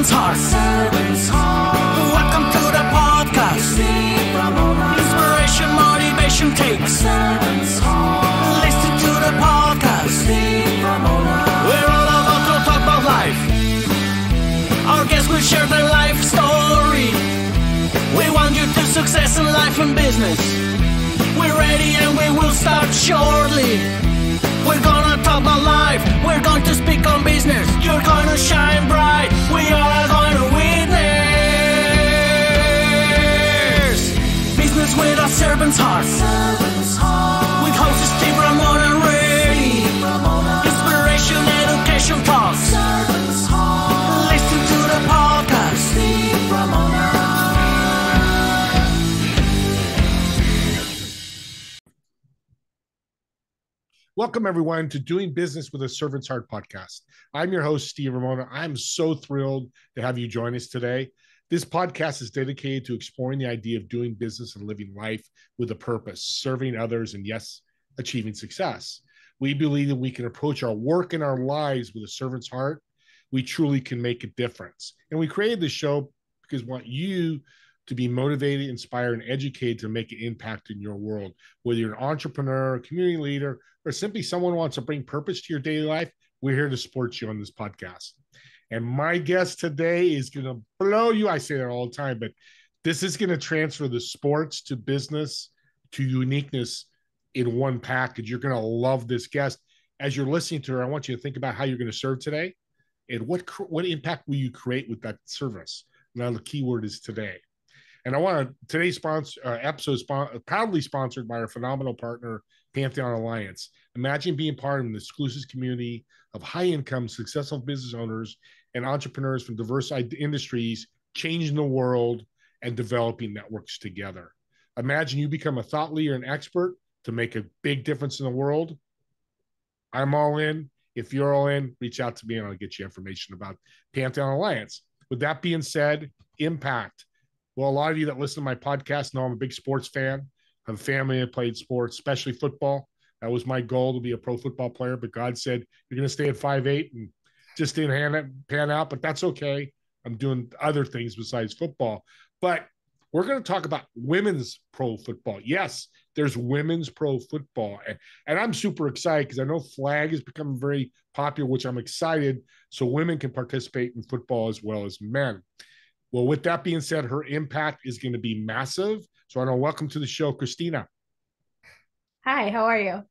servant's heart. Welcome to the podcast. Inspiration, motivation takes. Listen to the podcast. We're all about to talk about life. Our guests will share their life story. We want you to success in life and business. We're ready and we will start shortly. We're gonna talk about life. We're going to speak on business. You're gonna shine bright. We are going to witness business with a servant's heart. With hosts Steve, Ramon, and Ray. Inspiration, education talks. Listen to the podcast. Welcome, everyone, to Doing Business with a Servant's Heart podcast. I'm your host, Steve Ramona. I'm so thrilled to have you join us today. This podcast is dedicated to exploring the idea of doing business and living life with a purpose, serving others, and yes, achieving success. We believe that we can approach our work and our lives with a servant's heart. We truly can make a difference. And we created this show because we want you to be motivated, inspired, and educated to make an impact in your world. Whether you're an entrepreneur, a community leader, or simply someone who wants to bring purpose to your daily life, we're here to support you on this podcast. And my guest today is going to blow you. I say that all the time, but this is going to transfer the sports to business to uniqueness in one package. You're going to love this guest. As you're listening to her, I want you to think about how you're going to serve today and what impact will you create with that service. Now, the key word is today. And I want to, today's episode is proudly sponsored by our phenomenal partner, Pantheon Alliance. Imagine being part of an exclusive community of high-income, successful business owners and entrepreneurs from diverse industries, changing the world and developing networks together. Imagine you become a thought leader and expert to make a big difference in the world. I'm all in. If you're all in, reach out to me and I'll get you information about Pantheon Alliance. With that being said, impact. Well, a lot of you that listen to my podcast know I'm a big sports fan. I have a family that played sports, especially football. That was my goal, to be a pro football player. But God said, you're going to stay at 5'8", and just didn't pan out. But that's okay. I'm doing other things besides football. But we're going to talk about women's pro football. Yes, there's women's pro football. And I'm super excited because I know flag has become very popular, which I'm excited. So women can participate in football as well as men. Well, with that being said, her impact is going to be massive. So I want to welcome to the show, Christina. Hi, how are you?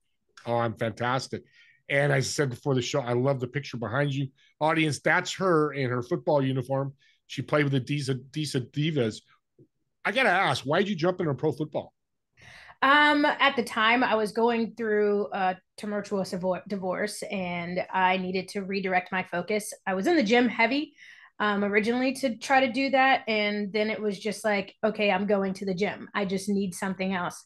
Oh, I'm fantastic. And as I said before the show, I love the picture behind you. Audience, that's her in her football uniform. She played with the DC Divas. I got to ask, why did you jump into pro football? At the time, I was going through a tumultuous divorce, and I needed to redirect my focus. I was in the gym heavy originally to try to do that. And then it was just like, okay, I'm going to the gym. I just need something else.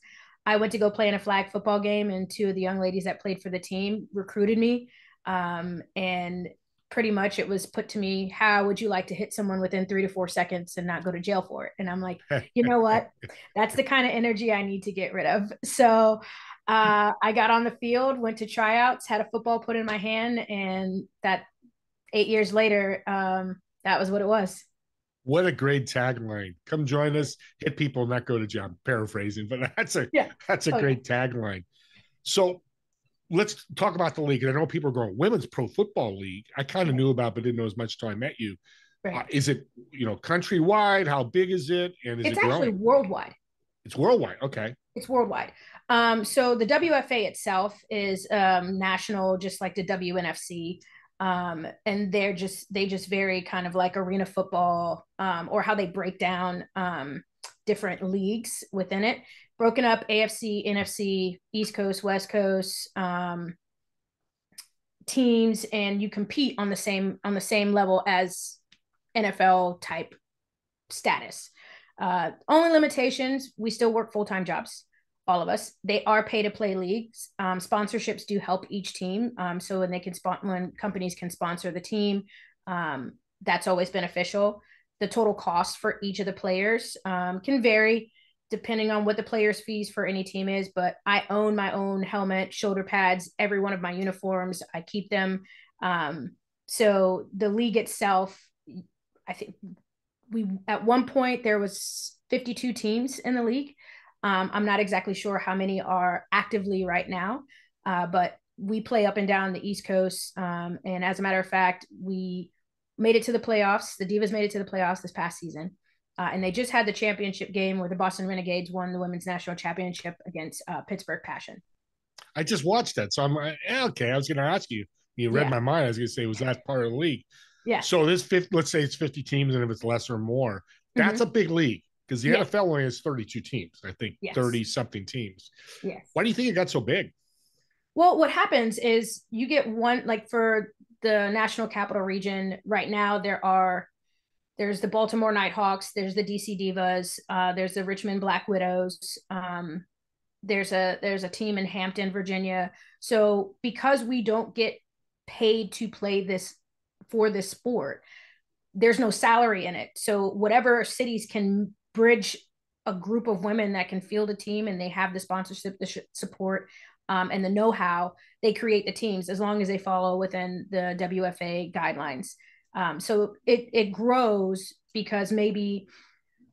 I went to go play in a flag football game, and two of the young ladies that played for the team recruited me. And pretty much it was put to me, how would you like to hit someone within 3 to 4 seconds and not go to jail for it? And I'm like, you know what? That's the kind of energy I need to get rid of. So I got on the field, went to tryouts, had a football put in my hand, and that 8 years later, that was what it was. What a great tagline. Come join us, hit people, not go to jail. I'm paraphrasing, but that's a great tagline. So let's talk about the league. And I know people are going, Women's Pro Football League. I kind of knew about, but didn't know as much until I met you. Right. Is it, countrywide? How big is it? And is it's it growing? Actually worldwide. It's worldwide. Okay. It's worldwide. So the WFA itself is national, just like the WNFC. And they just vary kind of like arena football, or how they break down different leagues within it, broken up AFC, NFC, East Coast, West Coast teams, and you compete on the same level as NFL type status. Only limitations, we still work full-time jobs. All of us. They are pay-to-play leagues. Sponsorships do help each team. So when companies can sponsor the team, that's always beneficial. The total cost for each of the players can vary depending on what the player's fees for any team is. But I own my own helmet, shoulder pads, every one of my uniforms. I keep them. So the league itself, I think at one point there was 52 teams in the league. I'm not exactly sure how many are actively right now, but we play up and down the East Coast. And as a matter of fact, we made it to the playoffs. The Divas made it to the playoffs this past season. And they just had the championship game where the Boston Renegades won the women's national championship against Pittsburgh Passion. I just watched that. So I'm okay. I was going to ask you. You read my mind. I was going to say, was that part of the league? Yeah. So this let's say it's 50 teams, and if it's less or more, that's a big league because the NFL only has 32 teams. I think 30 something teams. Yes. Why do you think it got so big? Well, what happens is you get one, like for the National Capital Region right now, there's the Baltimore Nighthawks, there's the DC Divas, there's the Richmond Black Widows, there's a team in Hampton, Virginia. So because we don't get paid to play for this sport, there's no salary in it. So whatever cities can bridge a group of women that can field a team and they have the sponsorship, the support, and the know-how, they create the teams as long as they follow within the WFA guidelines. So it grows because maybe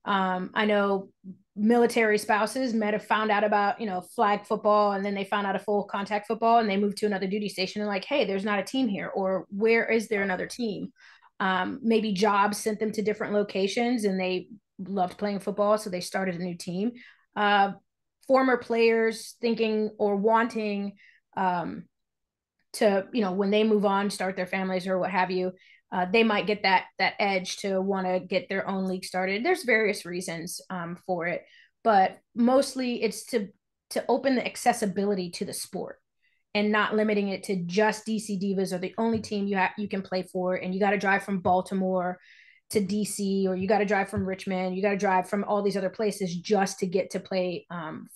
I know military spouses might have found out about, flag football, and then they found out of full contact football and they moved to another duty station and like, hey, there's not a team here, or where is there another team? Maybe jobs sent them to different locations and they loved playing football, so they started a new team. Former players thinking or wanting to, when they move on, start their families or what have you, they might get that edge to want to get their own league started. There's various reasons for it, but mostly it's to open the accessibility to the sport and not limiting it to just DC Divas or the only team you can play for, and you got to drive from Baltimore to DC, or you got to drive from Richmond, you got to drive from all these other places just to get to play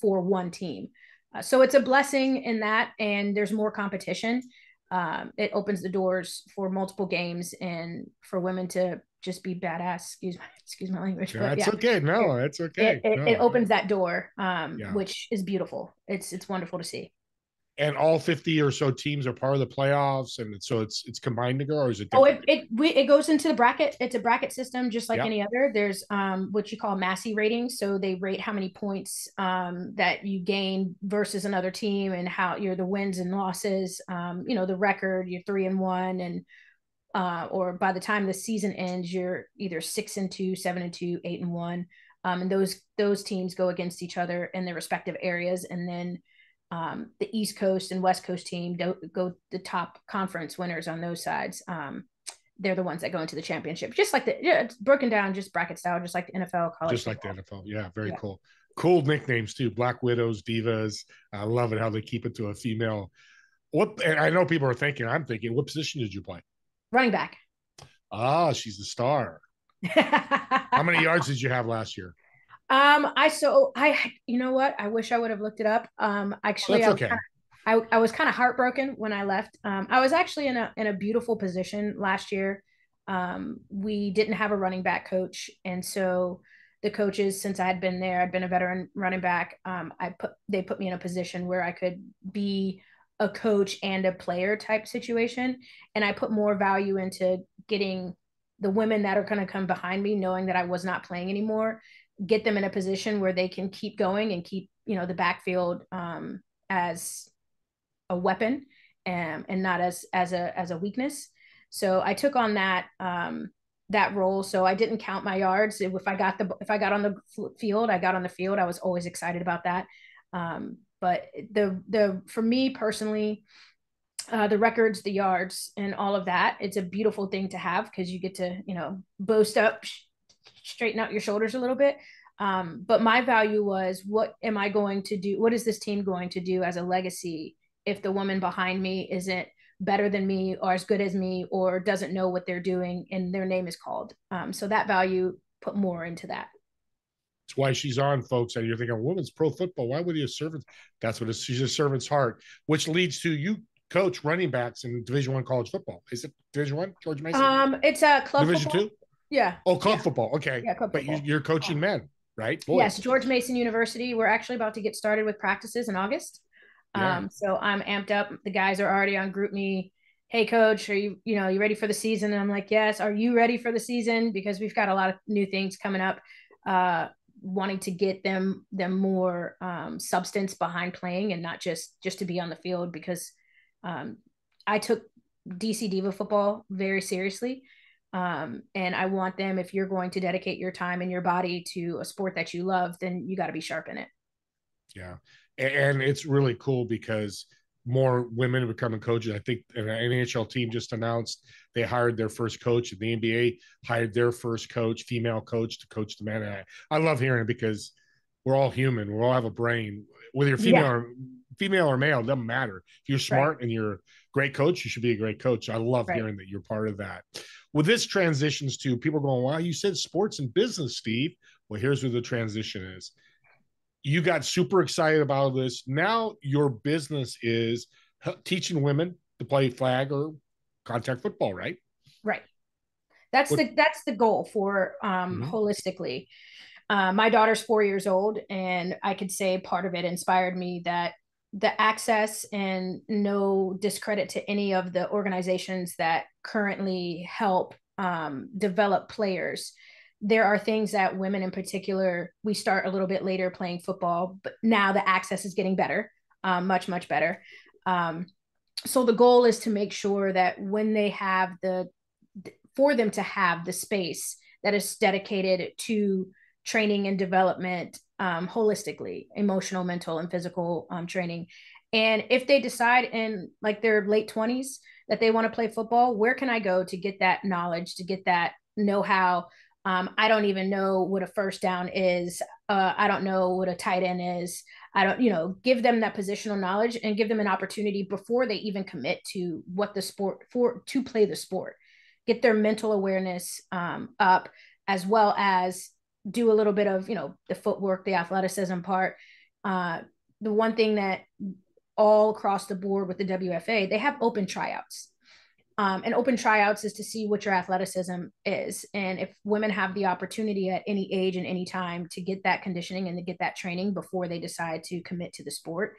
for one team. So it's a blessing in that, and there's more competition. It opens the doors for multiple games and for women to just be badass. Excuse my language. That's okay. No, it's okay. It opens that door, which is beautiful. It's wonderful to see. And all 50 or so teams are part of the playoffs, and so it's combined to go, or is it different? It goes into the bracket. It's a bracket system just like any other. There's what you call Massey ratings, so they rate how many points that you gain versus another team, and how you're the wins and losses, the record, you're 3-1, and or by the time the season ends you're either 6-2, 7-2, 8-1, and those teams go against each other in their respective areas, and then the East Coast and West Coast team go the top conference winners on those sides. They're the ones that go into the championship, just like it's broken down just bracket style, just like the NFL, college just football. Like the NFL. Yeah, very cool nicknames too. Black Widows, Divas. I love it how they keep it to a female. And I know people are I'm thinking, what position did you play? Running back. She's the star. How many yards did you have last year? You know what? I wish I would have looked it up. Actually, I was kind of heartbroken when I left. I was actually in a beautiful position last year. We didn't have a running back coach, and so the coaches, since I had been there, I'd been a veteran running back. They put me in a position where I could be a coach and a player type situation, and I put more value into getting the women that are going to come behind me, knowing that I was not playing anymore, get them in a position where they can keep going and keep, the backfield as a weapon and not as a weakness. So I took on that role. So I didn't count my yards. If I got on the field, I got on the field. I was always excited about that. But for me personally, the records, the yards, and all of that, it's a beautiful thing to have because you get to, boast up, straighten out your shoulders a little bit. But my value was, what am I going to do? What is this team going to do as a legacy if the woman behind me isn't better than me or as good as me or doesn't know what they're doing and their name is called? So that value put more into that. That's why she's on, folks. And you're thinking, women's pro football, why would you a servant? That's what she's a servant's heart, which leads to you coach running backs in Division I college football. Is it Division I, George Mason? It's a club Division football. II? Yeah. Oh, club football. Okay. Yeah, club football. But you're coaching men, right? Boys. Yes, George Mason University. We're actually about to get started with practices in August. So I'm amped up. The guys are already on GroupMe. hey coach, are you ready for the season? And I'm like, yes. Are you ready for the season? Because we've got a lot of new things coming up, wanting to get them more substance behind playing and not just to be on the field, because I took DC Diva football very seriously. And I want them, if you're going to dedicate your time and your body to a sport that you love, then you got to be sharp in it. Yeah. And it's really cool because more women are becoming coaches. I think an NHL team just announced they hired their first coach, and the NBA hired their first coach, female coach, to coach the men. I love hearing it because we're all human. We all have a brain. Whether you're female or male, it doesn't matter. If you're smart and you're a great coach, you should be a great coach. I love hearing that you're part of that. Well, this transitions to people going, wow, you said sports and business, Steve. Well, here's where the transition is. You got super excited about this. Now your business is teaching women to play flag or contact football, right? Right. That's the goal for holistically. My daughter's 4 years old, and I could say part of it inspired me that the access, and no discredit to any of the organizations that currently help develop players. There are things that women in particular, we start a little bit later playing football, but now the access is getting better, much, much better. So the goal is to make sure that when they have for them to have the space that is dedicated to training and development, holistically, emotional, mental, and physical training. And if they decide in like their late 20s that they want to play football, where can I go to get that knowledge, to get that know-how? I don't even know what a first down is. I don't know what a tight end is. I don't, give them that positional knowledge and give them an opportunity before they even commit to what the sport to play the sport. Get their mental awareness up, as well as do a little bit of, the footwork, the athleticism part. The one thing that all across the board with the WFA, they have open tryouts. And open tryouts is to see what your athleticism is. And if women have the opportunity at any age and any time to get that conditioning and to get that training before they decide to commit to the sport,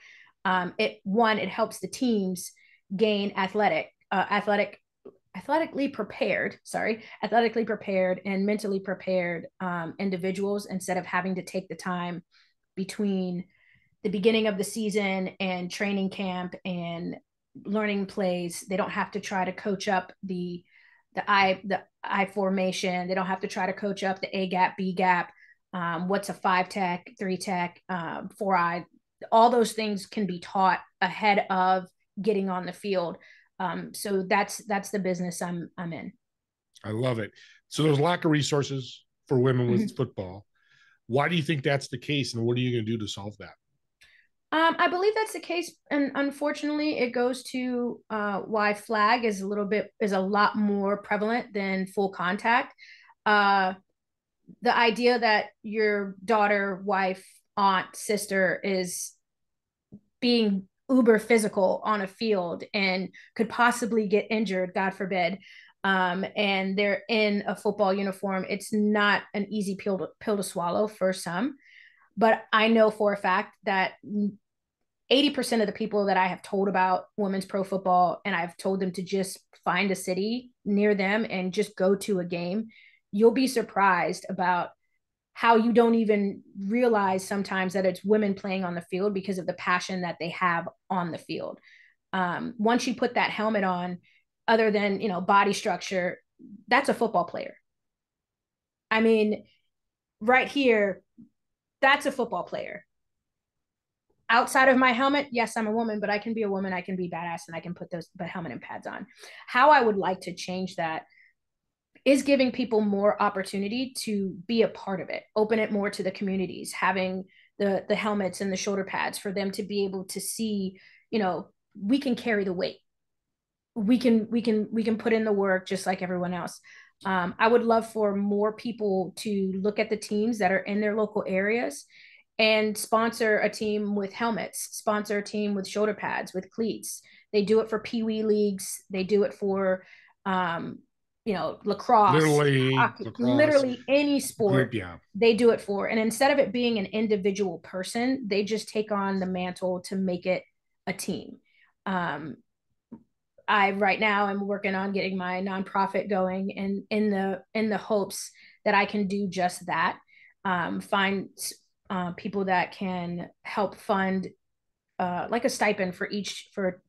it helps the teams gain athletically prepared and mentally prepared individuals, instead of having to take the time between the beginning of the season and training camp and learning plays. They don't have to try to coach up the I formation. They don't have to try to coach up the A gap, B gap. What's a 5-tech, 3-tech, 4-eye? All those things can be taught ahead of getting on the field. So that's the business I'm in. I love it. So there's lack of resources for women with football. Why do you think that's the case, and what are you going to do to solve that? I believe that's the case, and unfortunately, it goes to why flag is a lot more prevalent than full contact. The idea that your daughter, wife, aunt, sister is being uber physical on a field and could possibly get injured, God forbid, and they're in a football uniform, it's not an easy pill to swallow for some. But I know for a fact that 80% of the people that I have told about women's pro football, and I've told them to just find a city near them and just go to a game, you'll be surprised about how you don't even realize sometimes that it's women playing on the field because of the passion that they have on the field. Once you put that helmet on, other than, body structure, that's a football player. I mean, right here, that's a football player. Outside of my helmet, yes, I'm a woman, but I can be a woman. I can be badass, and I can put the helmet and pads on. How I would like to change that is giving people more opportunity to be a part of it, open it more to the communities, having the helmets and the shoulder pads for them to be able to see, we can carry the weight. We can put in the work just like everyone else. I would love for more people to look at the teams that are in their local areas and sponsor a team with helmets, sponsor a team with shoulder pads, with cleats. They do it for Pee-wee leagues. They do it for, lacrosse, hockey, literally any sport. Yeah. They do it for. And instead of it being an individual person, they just take on the mantle to make it a team. I right now am working on getting my nonprofit going, and in the hopes that I can do just that. Find people that can help fund like a stipend for each for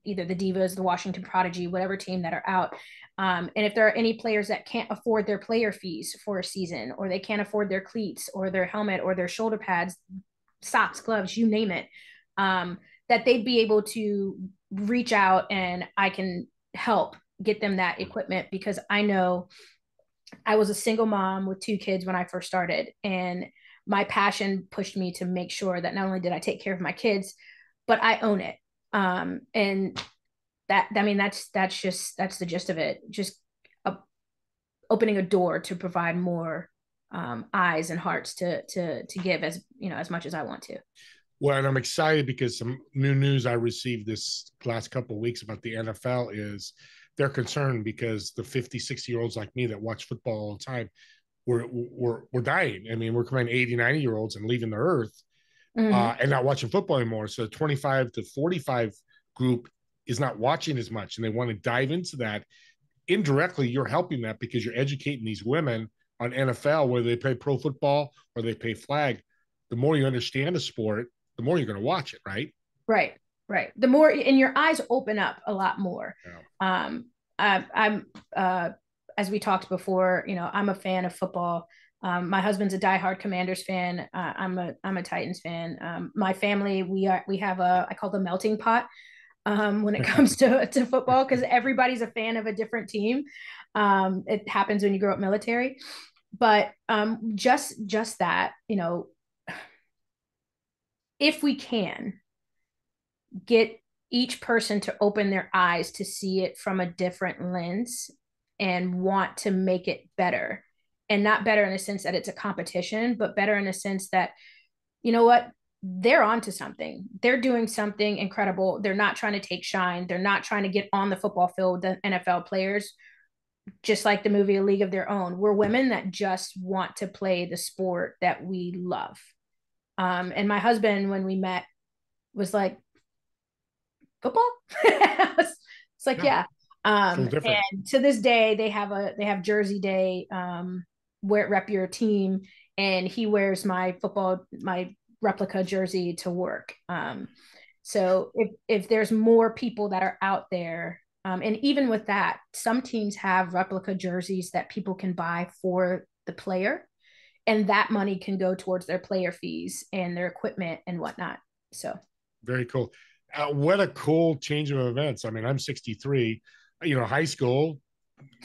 either the Divas, the Washington Prodigy, whatever team that are out. And if there are any players that can't afford their player fees for a season, or they can't afford their cleats or their helmet or their shoulder pads, socks, gloves, you name it, that they'd be able to reach out and I can help get them that equipment, because I know I was a single mom with 2 kids when I first started, and my passion pushed me to make sure that not only did I take care of my kids, but I own it. And that, I mean, that's the gist of it. Just opening a door to provide more eyes and hearts to give, as you know, as much as I want to. Well, and I'm excited because some new news I received this last couple of weeks about the NFL is they're concerned because the 50, 60-year-olds like me that watch football all the time, we're dying. I mean, we're coming 80, 90-year-olds and leaving the earth and not watching football anymore. So the 25 to 45 group is not watching as much, and they want to dive into that. Indirectly, you're helping that because you're educating these women on NFL, whether they play pro football or they play flag. The more you understand the sport, the more you're going to watch it, right? Right. The more, and your eyes open up a lot more. Yeah. I'm as we talked before, you know, I'm a fan of football. My husband's a diehard Commanders fan. I'm a Titans fan. My family, we have I call the melting pot when it comes to football, because everybody's a fan of a different team. It happens when you grow up military, but just that, you know, if we can get each person to open their eyes to see it from a different lens and want to make it better, and not better in a sense that it's a competition, but better in a sense that, you know what, they're onto something. They're doing something incredible. They're not trying to take shine. They're not trying to get on the football field with the NFL players, just like the movie A League of Their Own. We're women that just want to play the sport that we love. And my husband, when we met, was like, football? It's like, yeah. And to this day, they have Jersey Day, where rep your team, and he wears my replica jersey to work. So if there's more people that are out there, and even with that, some teams have replica jerseys that people can buy for the player, and that money can go towards their player fees and their equipment and whatnot. So very cool. What a cool change of events. I mean, I'm 63. You know, high school,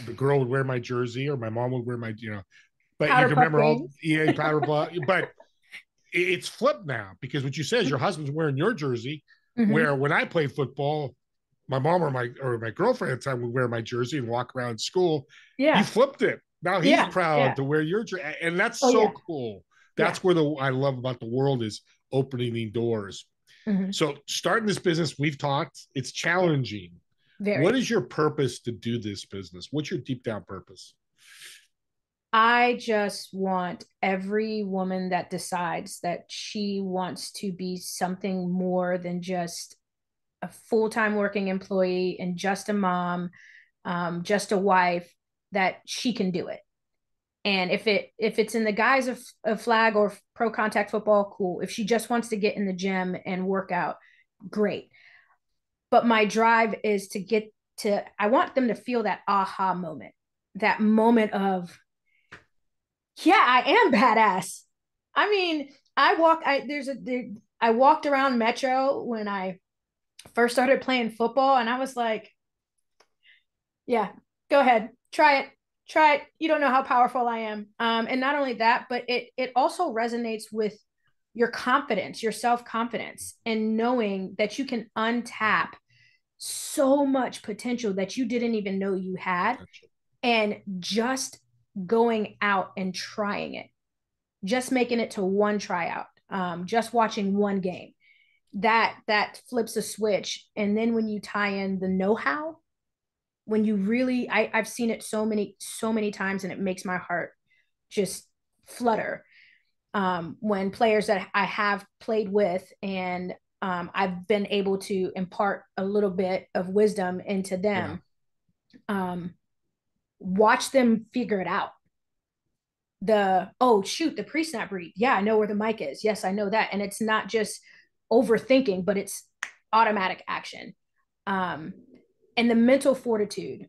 the girl would wear my jersey, or my mom would wear my, you know, but powder, you can remember all, yeah, powder puff. But it's flipped now, because what you said is your husband's wearing your jersey, where when I played football, my mom or my girlfriend at the time would wear my jersey and walk around school. Yeah, he flipped it. Now he's proud to wear your jersey, and that's cool. That's where I love about the world is opening the doors. So starting this business, we've talked, it's challenging. Very. What is your purpose to do this business? What's your deep down purpose? I just want every woman that decides that she wants to be something more than just a full-time working employee and just a mom, just a wife, that she can do it. And if it's in the guise of flag or pro contact football, cool. If she just wants to get in the gym and work out, great. But my drive is I want them to feel that aha moment, that moment of, yeah, I am badass. I mean, I walked around Metro when I first started playing football, and I was like, yeah, go ahead, try it. You don't know how powerful I am. And not only that, but it also resonates with your confidence, your self-confidence, and knowing that you can untap so much potential that you didn't even know you had, and just going out and trying it, just making it to one tryout, just watching one game, that flips a switch. And then when you tie in the know-how, when you really, I've seen it so many times, and it makes my heart just flutter, when players that I have played with, and I've been able to impart a little bit of wisdom into them. Watch them figure it out. The pre-snap read. Yeah, I know where the mic is. Yes, I know that. And it's not just overthinking, but it's automatic action. And the mental fortitude.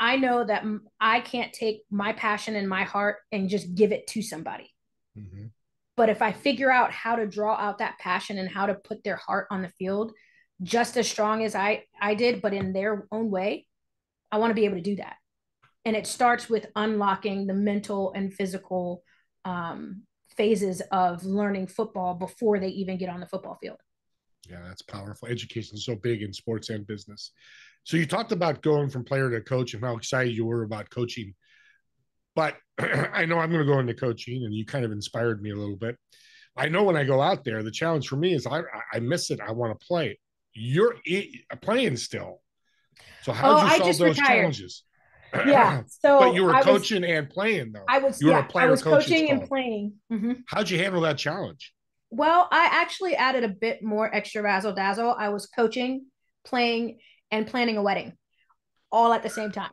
I know that I can't take my passion and my heart and just give it to somebody. Mm-hmm. But if I figure out how to draw out that passion and how to put their heart on the field just as strong as I did, but in their own way, I want to be able to do that. And it starts with unlocking the mental and physical phases of learning football before they even get on the football field. Yeah, that's powerful. Education is so big in sports and business. So you talked about going from player to coach and how excited you were about coaching. But I know I'm going to go into coaching, and you kind of inspired me a little bit. I know when I go out there, the challenge for me is I miss it. I want to play. You're playing still. So how did you solve those challenges? Yeah. So but you were coaching and playing, though. You were a player. I was coaching and playing. Mm-hmm. How'd you handle that challenge? Well, I actually added a bit more extra razzle dazzle. I was coaching, playing, and planning a wedding all at the same time.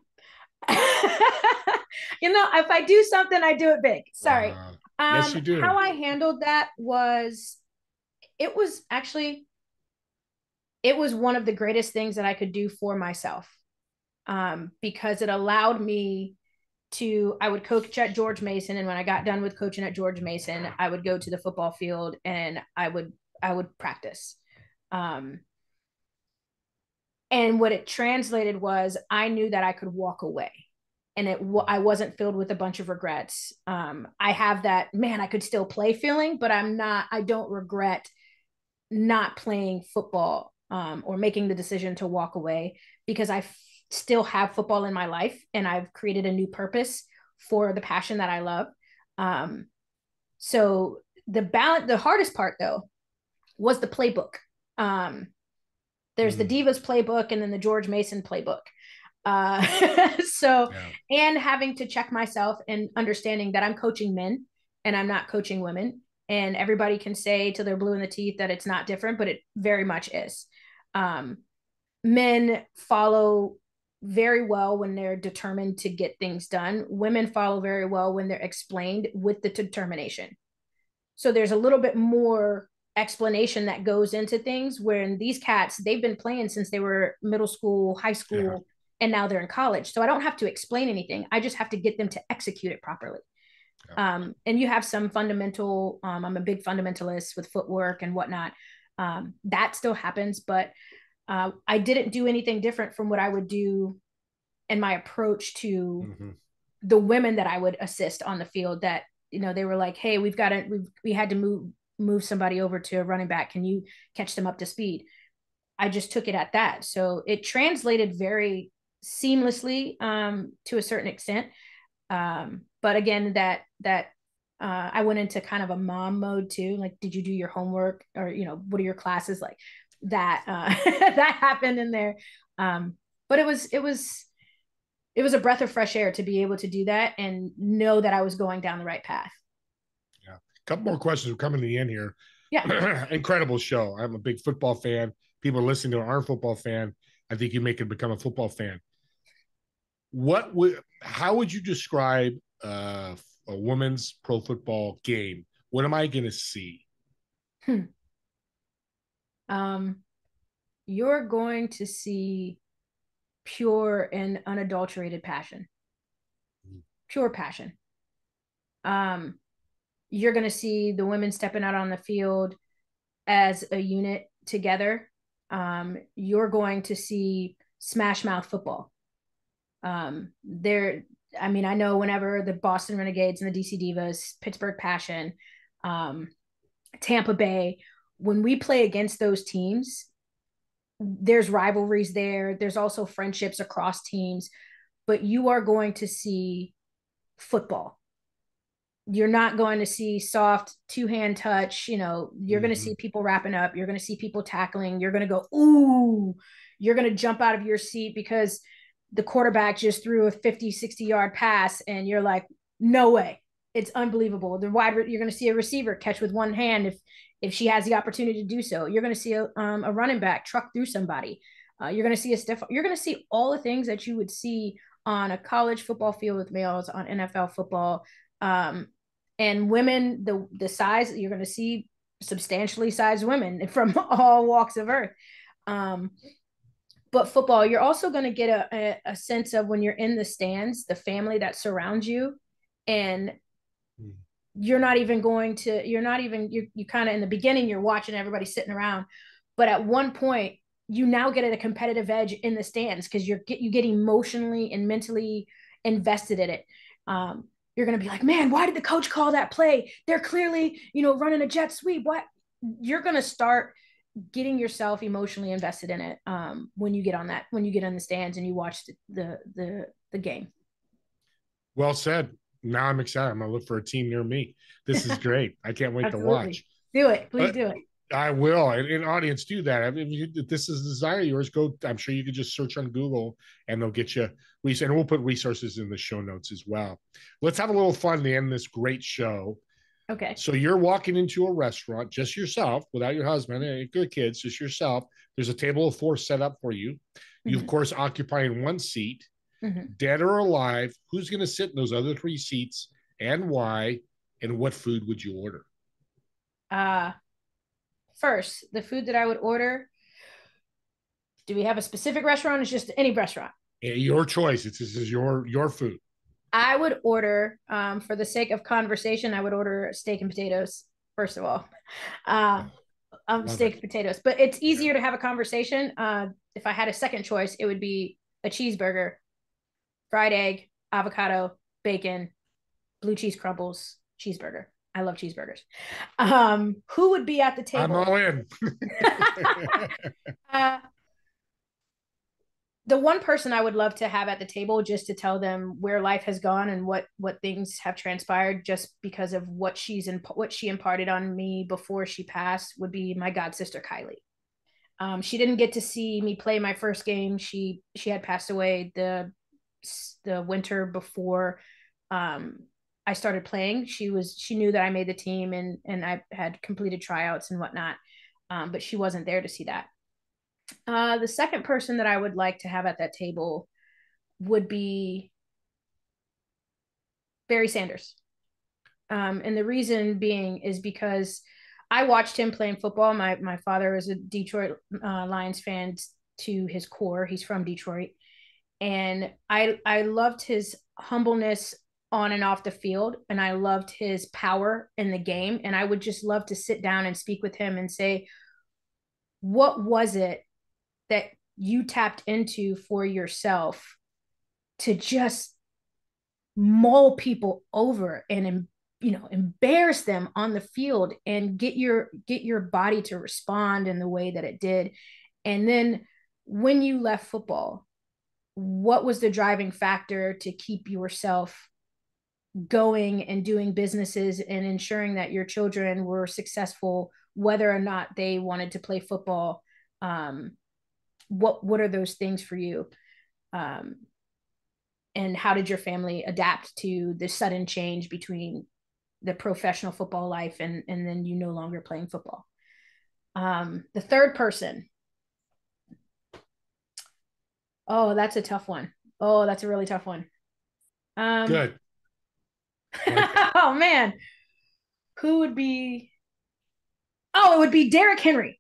If I do something, I do it big. Sorry. Yes, you do. How I handled that was, it was one of the greatest things that I could do for myself, because it allowed me to, I would coach at George Mason. And when I got done with coaching at George Mason, I would go to the football field and I would practice. And what it translated was I knew that I could walk away. And I wasn't filled with a bunch of regrets. I have that, man, I could still play feeling, but I don't regret not playing football or making the decision to walk away, because I still have football in my life and I've created a new purpose for the passion that I love. So the hardest part though was the playbook. There's the Divas playbook and then the George Mason playbook. And having to check myself and understanding that I'm coaching men and I'm not coaching women, and everybody can say till they're blue in the teeth that it's not different, but it very much is. Men follow very well when they're determined to get things done. Women follow very well when they're explained with the determination. So there's a little bit more explanation that goes into things, where these cats, they've been playing since they were middle school, high school, and now they're in college. So I don't have to explain anything. I just have to get them to execute it properly. And you have some fundamental, I'm a big fundamentalist with footwork and whatnot. That still happens, but I didn't do anything different from what I would do in my approach to the women that I would assist on the field, that, they were like, hey, we had to move somebody over to a running back. Can you catch them up to speed? I just took it at that. So it translated very seamlessly to a certain extent. But again, that I went into kind of a mom mode too. Like, did you do your homework, or, what are your classes like? That that happened in there. But it was a breath of fresh air to be able to do that and know that I was going down the right path. Yeah. A couple more questions. We're coming to the end here. Yeah. Incredible show. I'm a big football fan. People listening to aren't a football fan. I think you make it become a football fan. How would you describe a women's pro football game? What am I going to see? You're going to see pure and unadulterated passion. Pure passion. You're going to see the women stepping out on the field as a unit together. You're going to see smash mouth football. I know whenever the Boston Renegades and the DC Divas, Pittsburgh Passion, Tampa Bay, when we play against those teams, there's rivalries there. There's also friendships across teams, but you are going to see football. You're not going to see soft two-hand touch. You're going to see people wrapping up. You're going to see people tackling. You're going to go, ooh, you're going to jump out of your seat because the quarterback just threw a 50, 60-yard pass and you're like, no way. It's unbelievable. You're going to see a receiver catch with one hand if she has the opportunity to do so. You're going to see a running back truck through somebody. You're going to see you're going to see all the things that you would see on a college football field with males, on NFL football. And women, the size, you're going to see substantially sized women from all walks of earth. But football, you're also going to get a sense of, when you're in the stands, the family that surrounds you. And you kind of, in the beginning, you're watching everybody sitting around. But at one point, you now get at a competitive edge in the stands because you get emotionally and mentally invested in it. You're going to be like, man, why did the coach call that play? They're clearly, running a jet sweep. What? You're going to start getting yourself emotionally invested in it when you get in the stands and you watch the game. Well said. Now I'm excited. I'm going to look for a team near me. This is great. I can't wait to watch. Do it. Please do it. I will. And audience, do that. I mean, if this is a desire of yours, I'm sure you could just search on Google and they'll get you. And we'll put resources in the show notes as well. Let's have a little fun to end this great show. Okay. So you're walking into a restaurant, just yourself, without your husband and your kids, just yourself. There's a table of 4 set up for you. You, of course, occupying one seat. Dead or alive, who's going to sit in those other 3 seats and why, and what food would you order? First, the food that I would order, do we have a specific restaurant? It's just any restaurant. Your choice. This is your food. I would order, for the sake of conversation, I would order steak and potatoes, first of all. Steak and potatoes. But it's easier to have a conversation. If I had a second choice, it would be a cheeseburger, fried egg, avocado, bacon, blue cheese crumbles, cheeseburger. I love cheeseburgers. Who would be at the table? I'm all in. The one person I would love to have at the table, just to tell them where life has gone and what things have transpired, just because of what she imparted on me before she passed, would be my god sister Kylie. She didn't get to see me play my first game. She had passed away the winter before I started playing. She knew that I made the team and I had completed tryouts and whatnot, but she wasn't there to see that. The second person that I would like to have at that table would be Barry Sanders. And the reason being is because I watched him playing football. My father is a Detroit Lions fan to his core. He's from Detroit. And I loved his humbleness on and off the field, and I loved his power in the game. And I would just love to sit down and speak with him and say, what was it that you tapped into for yourself to just maul people over and embarrass them on the field and get your body to respond in the way that it did? And then when you left football, what was the driving factor to keep yourself going and doing businesses and ensuring that your children were successful, whether or not they wanted to play football? What are those things for you? And how did your family adapt to the sudden change between the professional football life and then you no longer playing football? The third person. Oh, that's a tough one. Oh, that's a really tough one. Good. Oh man, who would be? Oh, it would be Derrick Henry.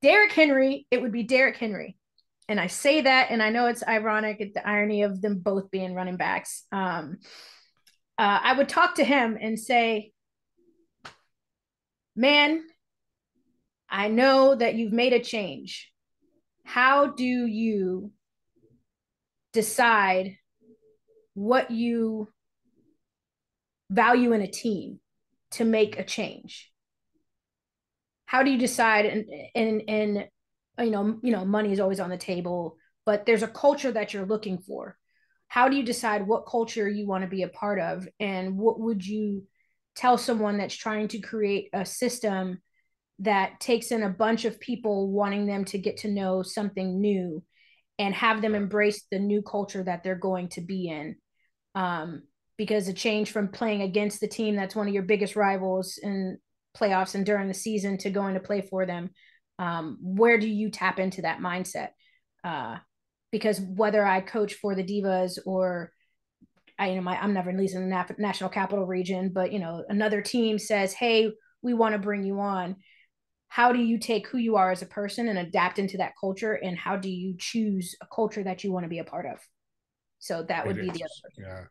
It would be Derrick Henry. And I say that, and I know it's ironic at the irony of them both being running backs. I would talk to him and say, man, I know that you've made a change. How do you decide what you value in a team to make a change? How do you decide? And money is always on the table, but there's a culture that you're looking for. How do you decide what culture you want to be a part of? And what would you tell someone that's trying to create a system that takes in a bunch of people wanting them to get to know something new and have them embrace the new culture that they're going to be in? because a change from playing against the team that's one of your biggest rivals in playoffs and during the season to going to play for them, where do you tap into that mindset? Because whether I coach for the Divas or I'm never leaving the national capital region, but another team says, hey, we want to bring you on. How do you take who you are as a person and adapt into that culture? And how do you choose a culture that you want to be a part of? So that would be the other person. Yeah,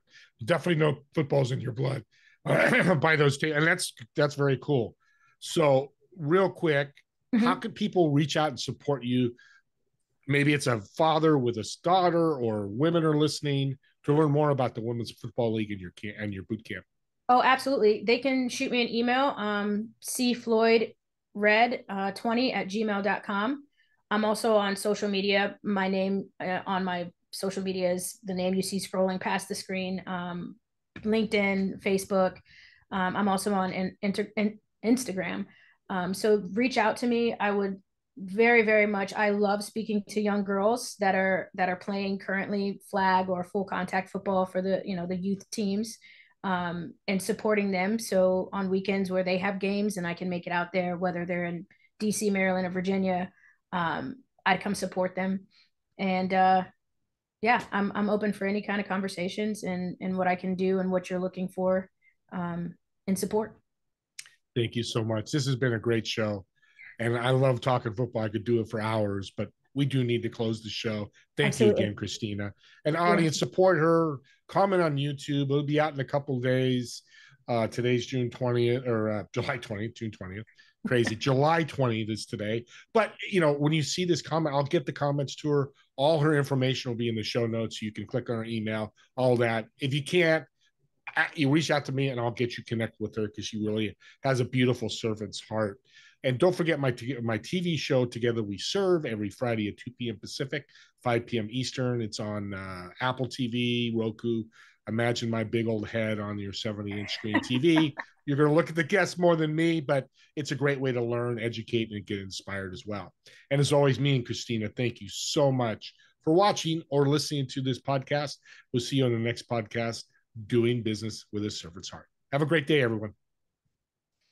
definitely no football's in your blood by those teams. And that's very cool. So real quick, how can people reach out and support you? Maybe it's a father with a daughter, or women are listening to learn more about the Women's Football League and your boot camp. Oh, absolutely. They can shoot me an email, cfloydred20@gmail.com. I'm also on social media. My name on my social media is the name you see scrolling past the screen. LinkedIn, Facebook. I'm also on Instagram. So reach out to me. I would very, very much. I love speaking to young girls that are playing currently flag or full contact football for the youth teams, and supporting them. So on weekends where they have games and I can make it out there, whether they're in DC, Maryland, or Virginia, I'd come support them. And yeah, I'm open for any kind of conversations and what I can do and what you're looking for in support. Thank you so much. This has been a great show. And I love talking football. I could do it for hours, but we do need to close the show. Thank you again, Christina. And audience, support her. Comment on YouTube. It'll be out in a couple of days. Today's June 20th or July 20th, June 20th. Crazy. July 20th is today. But, when you see this comment, I'll get the comments to her. All her information will be in the show notes. So you can click on her email, all that. If you can't, you reach out to me and I'll get you connected with her, because she really has a beautiful servant's heart. And don't forget my TV show, Together We Serve, every Friday at 2 p.m. Pacific, 5 p.m. Eastern. It's on Apple TV, Roku. Imagine my big old head on your 70-inch screen TV. You're going to look at the guests more than me, but it's a great way to learn, educate, and get inspired as well. And as always, me and Christina, thank you so much for watching or listening to this podcast. We'll see you on the next podcast, Doing Business with a Servant's Heart. Have a great day, everyone.